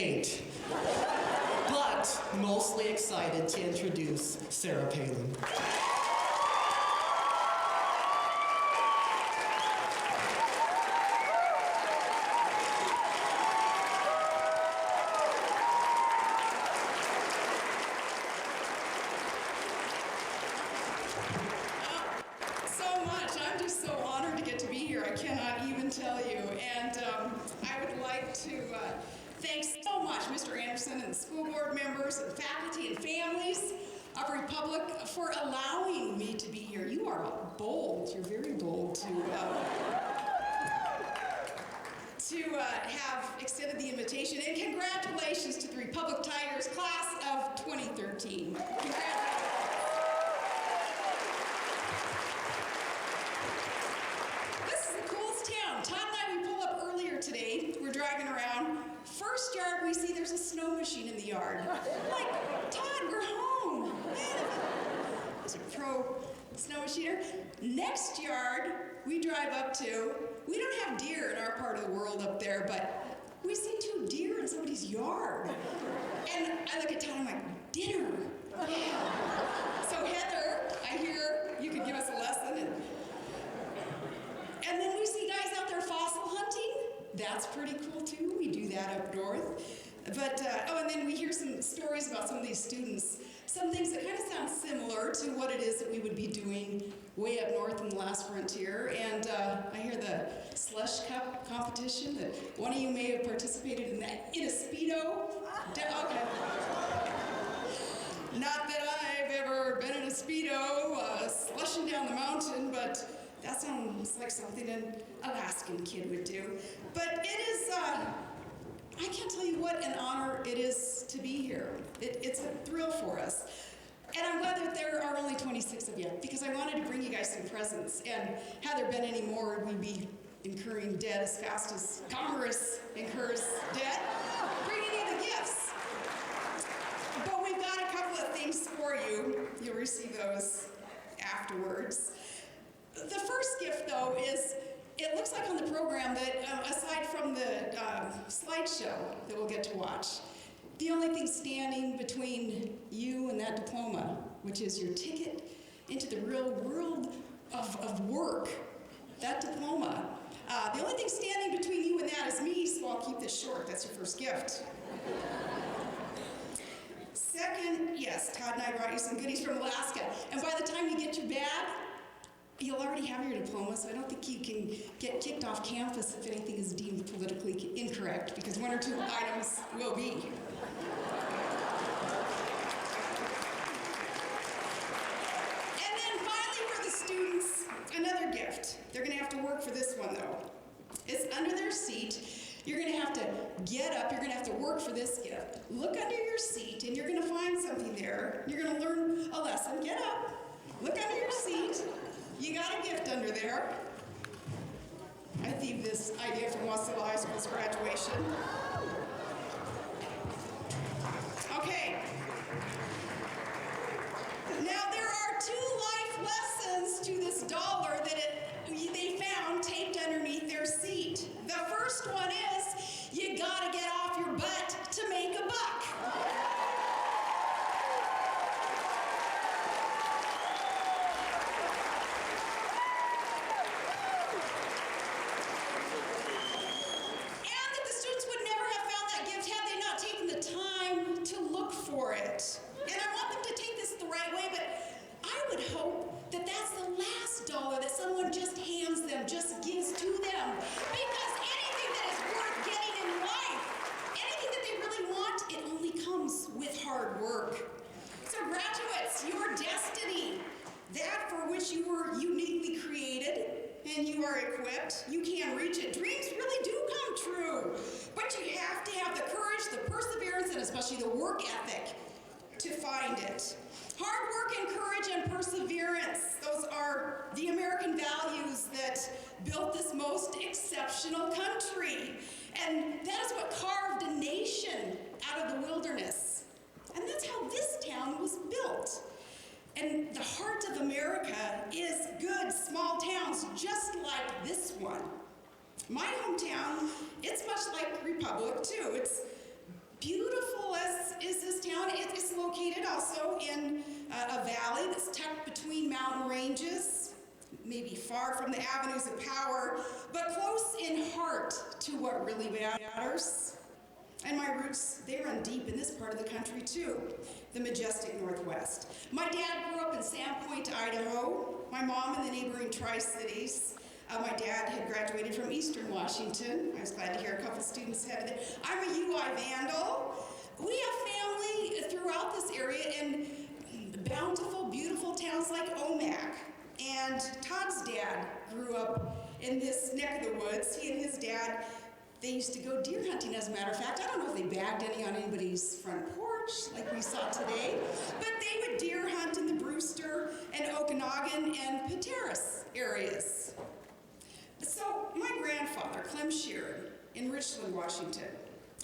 8. But mostly excited to introduce Sarah Palin. So much. I'm just so honored to get to be here. I cannot even tell you. And I would like to thank so much Mr. Anderson and the school board members and faculty and families of Republic for allowing me to be here. You are bold. You're very bold to have extended the invitation. And congratulations to the Republic Tigers class of 2013. Congratulations. Todd and I, we pulled up earlier today. We're driving around. First yard, we see there's a snow machine in the yard. I'm like, Todd, we're home. Man, he's a pro snow machiner. Next yard, we drive up to. We don't have deer in our part of the world up there, but we see 2 deer in somebody's yard. And I look at Todd, I'm like, dinner. Yeah. So Heather, I hear you could give us a lesson. And then we see guys out there fossil hunting. That's pretty cool too. We do that up north. But, and then we hear some stories about some of these students. Some things that kind of sound similar to what it is that we would be doing way up north in the last frontier. And I hear the slush cup competition that one of you may have participated in that in a Speedo. Okay. Not that I've ever been in a Speedo slushing down the mountain, but that sounds like something an Alaskan kid would do. But it is, I can't tell you what an honor it is to be here. It's a thrill for us. And I'm glad that there are only 26 of you, because I wanted to bring you guys some presents. And had there been any more, we'd be incurring debt as fast as Congress incurs debt, bringing you the gifts. But we've got a couple of things for you. You'll receive those afterwards. The first gift, though, is it looks like on the program that, aside from the slideshow that we'll get to watch, the only thing standing between you and that diploma, which is your ticket into the real world of work, that diploma. The only thing standing between you and that is me, so I'll keep this short. That's your first gift. Second, yes, Todd and I brought you some goodies from Alaska. And by the time you get your bag, you'll already have your diploma, so I don't think you can get kicked off campus if anything is deemed politically incorrect, because 1 or 2 items will be. And then finally for the students, another gift. They're gonna have to work for this one though. It's under their seat. You're gonna have to get up, you're gonna have to work for this gift. Look under your seat and you're gonna find something there. You're gonna learn a lesson. Get up, look under your seat. You got a gift under there. I thieved this idea from Wasilla High School's graduation. Okay. Now there are 2 life lessons to this dollar that they found taped underneath their seat. The first one is, you gotta get off your butt to make a buck. For it. And I want them to take this the right way, but I would hope that that's the last dollar that someone just hands them, just gives to them. Because anything that is worth getting in life, anything that they really want, it only comes with hard work. So graduates, your destiny, that for which you were uniquely created and you are equipped, you can reach it. Dreams really do come true, but you have to have the courage, the perseverance, and especially the work ethic to find it. Hard work and courage and perseverance, those are the American values that built this most exceptional country. And that is what carved a nation out of the wilderness. And that's how this town was built. And the heart of America is good small towns just like this one. My hometown, it's much like Republic too. It's Beautiful as is this town, it's located also in a valley that's tucked between mountain ranges, maybe far from the avenues of power, but close in heart to what really matters. And my roots, they run deep in this part of the country too, the majestic Northwest. My dad grew up in Sandpoint, Idaho. My mom in the neighboring Tri-Cities. My dad had graduated from Eastern Washington. I was glad to hear a couple students headed there. I'm a UI Vandal. We have family throughout this area in bountiful, beautiful towns like Omak. And Todd's dad grew up in this neck of the woods. He and his dad, they used to go deer hunting, as a matter of fact. I don't know if they bagged any on anybody's front porch like we saw today, but they would deer hunt in the Brewster and Okanagan and Pateros areas. So my grandfather, Clem Sheeran, in Richland, Washington,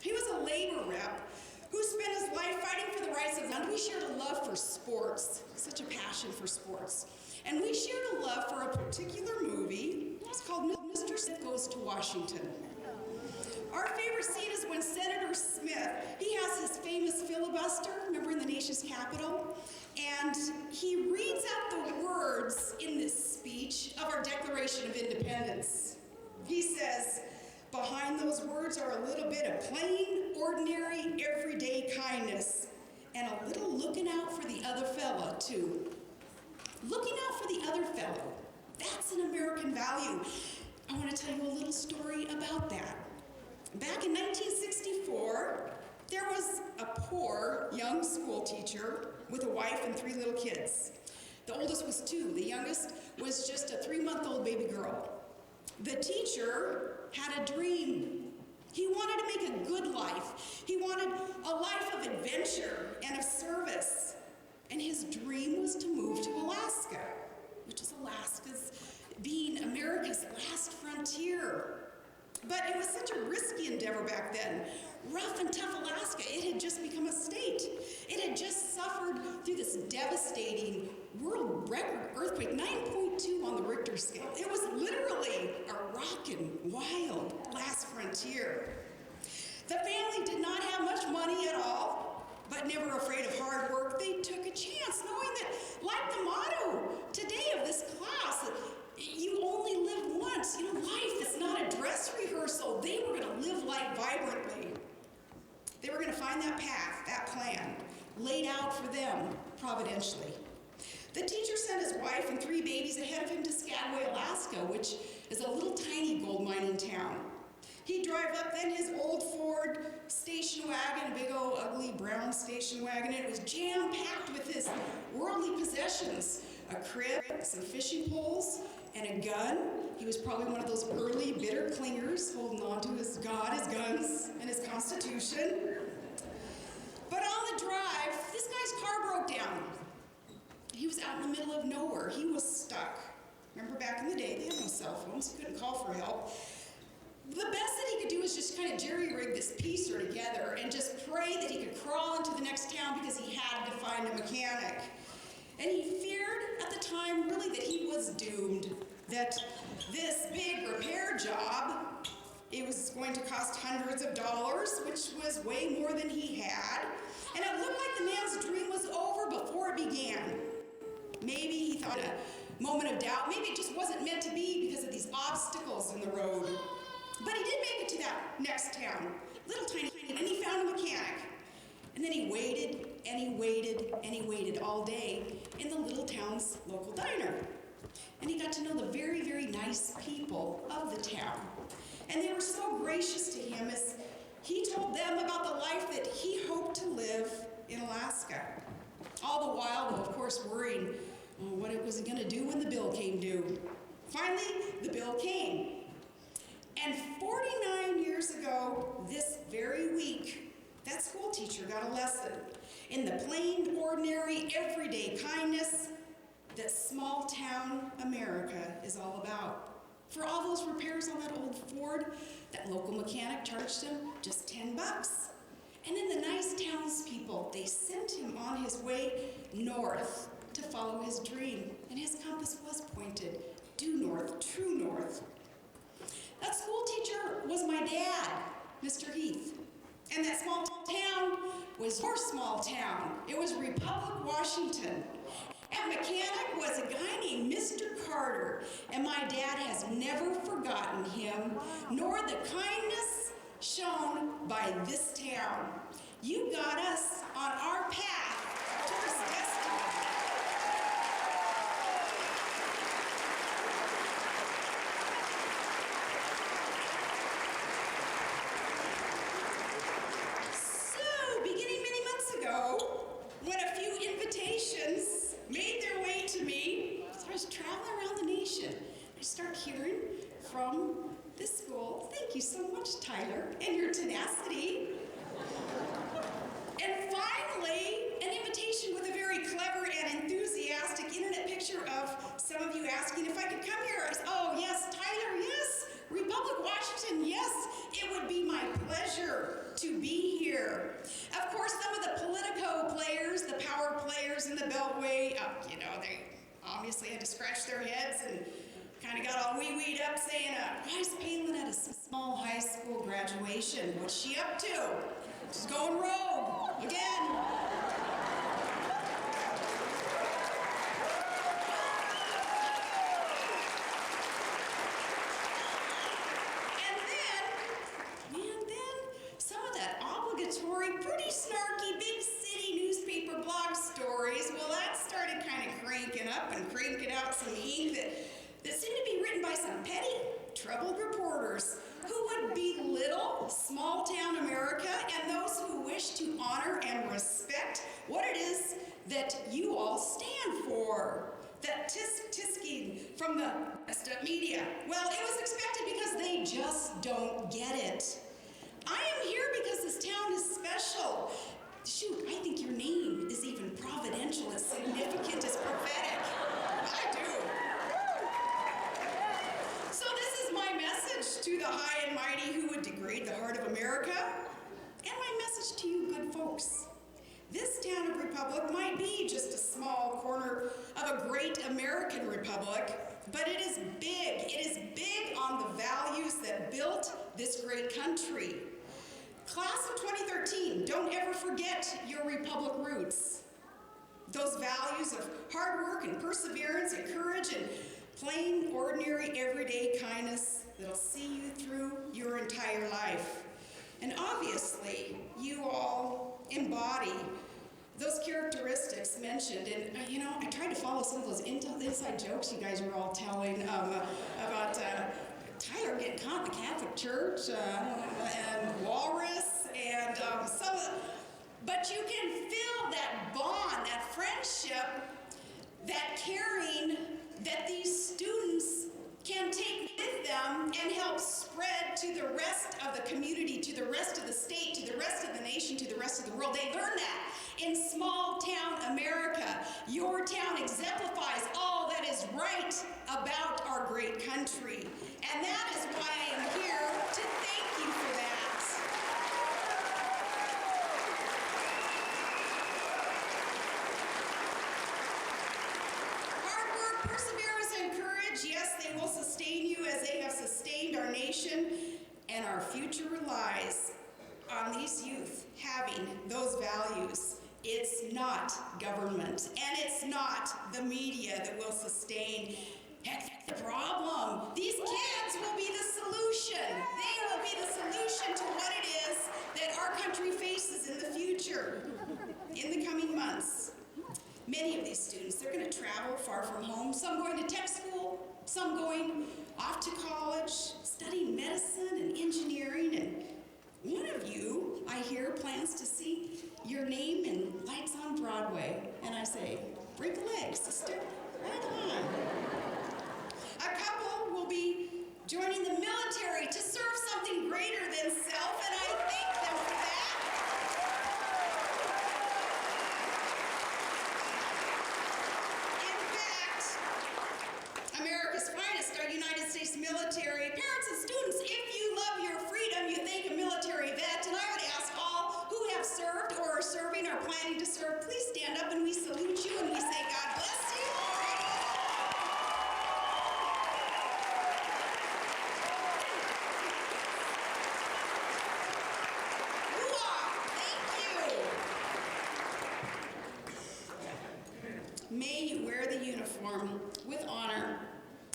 he was a labor rep who spent his life fighting for the rights of land. We shared a love for sports, such a passion for sports. And we shared a love for a particular movie. It's called Mr. Smith Goes to Washington. Our favorite scene is when Senator Smith, he has his famous filibuster, remember, in the nation's capital? And he reads out the words in this speech of our Declaration of Independence. He says, behind those words are a little bit of plain, ordinary, everyday kindness, and a little looking out for the other fella, too. Looking out for the other fellow, that's an American value. I want to tell you a little story about that. Back in 1964, there was a poor young school teacher with a wife and 3 little kids. The oldest was 2. The youngest was just a 3-month-old baby girl. The teacher had a dream. He wanted to make a good life. He wanted a life of adventure and of service. And his dream was to move to Alaska, which is Alaska's being America's last frontier. But it was such a risky endeavor back then. Rough and tough Alaska, it had just become a state. It had just suffered through this devastating world record earthquake, 9.2 on the Richter scale. It was literally a rockin' wild last frontier. The family did not have much money at all, but never afraid of hard work. They took a chance, knowing that, like the motto today of this class, you only live once. You know, life is not a dress rehearsal. They were going to live life vibrantly. They were going to find that path, that plan, laid out for them providentially. The teacher sent his wife and 3 babies ahead of him to Skagway, Alaska, which is a little tiny gold mining town. He'd drive up then his old Ford station wagon, a big old ugly brown station wagon, and it was jam-packed with his worldly possessions, a crib, some fishing poles, and a gun. He was probably one of those early bitter clingers holding on to his God, his guns, and his Constitution. But on the drive, this guy's car broke down. He was out in the middle of nowhere. He was stuck. Remember back in the day, they had no cell phones. He couldn't call for help. The best that he could do was just kind of jerry-rig this piecer together and just pray that he could crawl into the next town because he had to find a mechanic. And he feared at the time, really, that he was doomed, that this big repair job, it was going to cost hundreds of dollars, which was way more than he had. And it looked like the man's dream was over before it began. Maybe he thought a moment of doubt, maybe it just wasn't meant to be because of these obstacles in the road. But he did make it to that next town, little tiny, and he found a mechanic. And then he waited, and he waited, and he waited all day in the little town's local diner. And he got to know the very, very nice people of the town. And they were so gracious to him as he told them about the life that he hoped to live in Alaska. All the while, though, of course, worrying what it was going to do when the bill came due. Finally, the bill came. And 49 years ago, this very week, that school teacher got a lesson in the plain, ordinary, everyday kindness that small-town America is all about. For all those repairs on that old Ford, that local mechanic charged him just $10. And then the nice townspeople, they sent him on his way north to follow his dream. And his compass was pointed due north, true north. That school teacher was my dad, Mr. Heath. And that small town was your small town. It was Republic, Washington. And mechanic was a guy named Mr. Carter, and my dad has never forgotten him, nor the kindness shown by this town. You got us on our path towards destiny. So, beginning many months ago, when a few invitations made their way to me, so I was traveling around the nation. I start hearing from this school. Thank you so much, Tyler, and your tenacity. And finally, an invitation with a very clever and enthusiastic internet picture of some of you asking if I could come here. I said, oh, yes, Tyler, yes. Republic, Washington, yes. It would be my pleasure to be here. Of course, some of the Politico players, the power players in the Beltway, they obviously had to scratch their heads and kind of got all wee-weed up saying, why is Palin at a small high school graduation? What's she up to? She's going rogue again. And then some of that obligatory, pretty snarky, big city newspaper blog stories, well, that started kind of cranking up and cranking out some ink that seemed to be written by some petty, troubled reporters who would belittle small-town America and those who wish to honor and respect what it is that you all stand for. That tisk-tisking from the rest of media. Well, it was expected because they just don't get it. I am here because this town is special. Shoot, I think your name is even providential, as significant as prophetic. I do. So this is my message to the high and mighty who would degrade the heart of America, and my message to you good folks. This town of Republic might be just a small corner of a great American republic, but it is big. It is big on the values that built this great country. Class of 2013, don't ever forget your Republic roots. Those values of hard work and perseverance and courage and plain, ordinary, everyday kindness that'll see you through your entire life. And obviously, you all embody those characteristics mentioned. And, I tried to follow some of those inside jokes you guys were all telling about Tyler getting caught in the Catholic Church and Walrus and some of the, but you can feel that bond, that friendship, that caring that these students can take with them and help spread to the rest of the community, to the rest of the state, to the rest of the nation, to the rest of the world. They learn that in small town America. Your town exemplifies all that is right about our great country. And that is why I am here to thank you for that. Hard work, perseverance, and courage, yes, they will sustain you as they have sustained our nation, and our future relies on these youth having those values. It's not government, and it's not the media that will sustain. Heck, the problem. These kids will be the solution. They will be the solution to what it is that our country faces in the future, in the coming months. Many of these students, they're going to travel far from home, some going to tech school, some going off to college, studying medicine and engineering, and one of you, I hear, plans to see your name in Lights on Broadway. And I say, break a leg, sister, right on. A couple will be joining the military to serve something greater than self, and I thank them for that. In fact, America's finest, our United States military. Parents and students, if you love your freedom, you thank a military vet, and I would ask all who have served or are serving or planning to serve, please stand up and we salute you and we say, God bless you. the uniform with honor.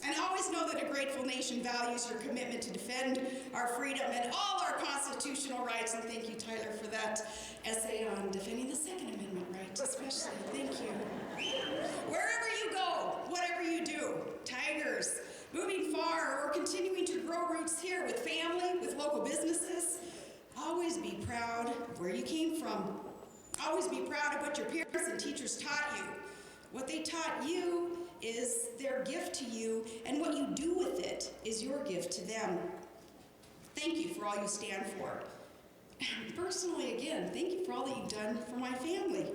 And always know that a grateful nation values your commitment to defend our freedom and all our constitutional rights. And thank you, Tyler, for that essay on defending the Second Amendment right, especially. Thank you. Wherever you go, whatever you do, Tigers, moving far or continuing to grow roots here with family, with local businesses, always be proud of where you came from. Always be proud of what your parents and teachers taught you. What they taught you is their gift to you, and what you do with it is your gift to them. Thank you for all you stand for. Personally, again, thank you for all that you've done for my family.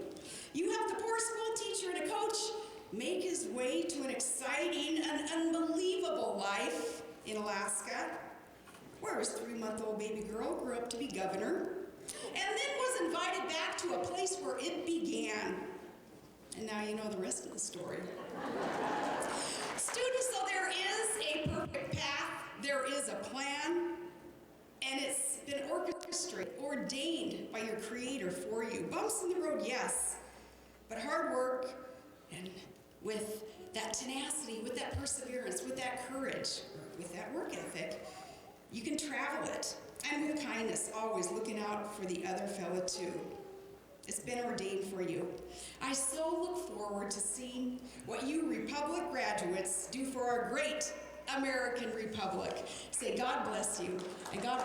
You helped a poor school teacher and a coach make his way to an exciting and unbelievable life in Alaska, where his 3-month-old baby girl grew up to be governor, and then was invited back to a place where it began. And now you know the rest of the story. Students, so there is a perfect path, there is a plan, and it's been orchestrated, ordained by your Creator for you. Bumps in the road, yes, but hard work and with that tenacity, with that perseverance, with that courage, with that work ethic, you can travel it. And with kindness, always looking out for the other fellow too. It's been ordained for you. I so look forward to seeing what you Republic graduates do for our great American Republic. Say God bless you, and God